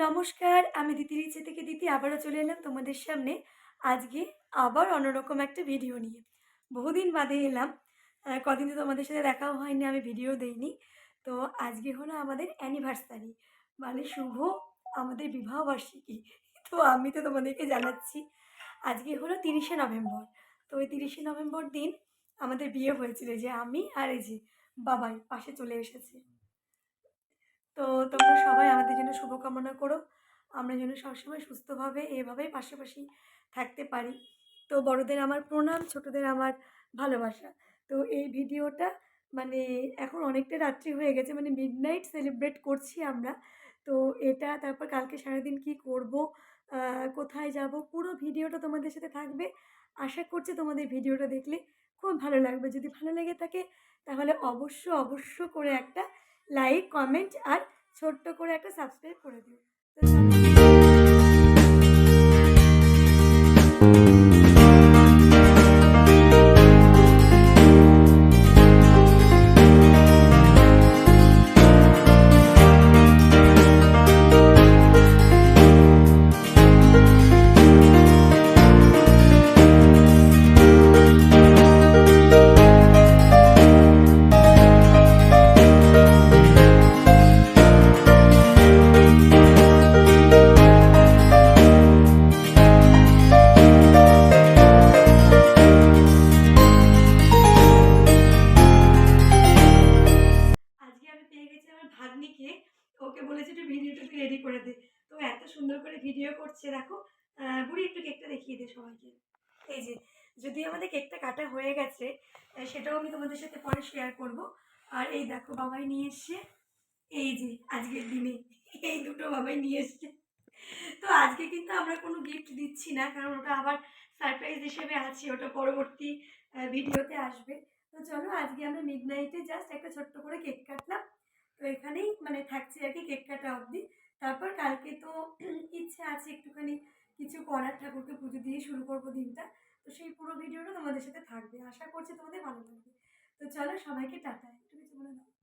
নমস্কার, আমি দিতির ইচ্ছে থেকে দিতি আবারও চলে এলাম তোমাদের সামনে। আজকে আবার অন্যরকম একটা ভিডিও নিয়ে। বহুদিন বাদে এলাম। কদিন তো তোমাদের সাথে দেখাও হয়নি, আমি ভিডিও দেইনি। তো আজকে হলো আমাদের অ্যানিভার্সারি, মানে শুভ আমাদের বিবাহবার্ষিকী। তো আমি তো তোমাদেরকে জানাচ্ছি, আজকে হলো ৩০শে নভেম্বর। তো ওই ৩০শে নভেম্বর দিন আমাদের বিয়ে হয়েছিল, যে আমি আর এই যে বাবাই পাশে চলে এসেছে। তো তোমরা সবাই আমাদের জন্য শুভকামনা করো। আমরা যেন সবসময় সুস্থভাবে এভাবেই পাশাপাশি থাকতে পারি। তো বড়দের আমার প্রণাম, ছোটদের আমার ভালোবাসা। তো এই ভিডিওটা মানে এখন অনেকটা রাত্রি হয়ে গেছে, মানে মিডনাইট সেলিব্রেট করছি আমরা। তো এটা তারপর কালকে সারাদিন কি করব, কোথায় যাব, পুরো ভিডিওটা তোমাদের সাথে থাকবে। আশা করছি তোমাদের ভিডিওটা দেখলে খুব ভালো লাগবে। যদি ভালো লেগে থাকে তাহলে অবশ্য করে একটা লাইক, কমেন্ট আর ছোট্ট করে একটা সাবস্ক্রাইব করে দিও। তো আজকে আমি পেয়ে গেছি আমার ভাগ্নিকে। ওকে বলেছি একটু ভিডিওটা একটু রেডি করে দে। তো এত সুন্দর করে ভিডিও করছে দেখো। বুড়ি একটু কেকটা দেখিয়ে দে সবাইকে। এই যে, যদি আমাদের কেকটা কাটা হয়ে গেছে, সেটাও আমি তোমাদের সাথে পরে শেয়ার করব। আর এই দেখো বাবাই নিয়ে এসছে, এই যে আজকের দিনে এই দুটো বাবাই নিয়ে এসছে। তো আজকে কিন্তু আমরা কোনো গিফট দিচ্ছি না, কারণ ওটা আবার সারপ্রাইজ হিসেবে আছে, ওটা পরবর্তী ভিডিওতে আসবে। তো চলো, আজকে আমরা মিডনাইটে জাস্ট একটা ছোট্ট করে কেক কাটলাম। তো এখানেই মানে থাকছে আর কি কেক কাটা অবধি। তারপর কালকে তো ইচ্ছে আছে একটুখানি কিছু করার, ঠাকুরকে পুজো দিয়ে শুরু করবো দিনটা। তো সেই পুরো ভিডিওটা তোমাদের সাথে থাকবে, আশা করছি তোমাদের ভালো লাগবে। তো চলো, সবাইকে টাটা, একটু কিছু বলে দাও।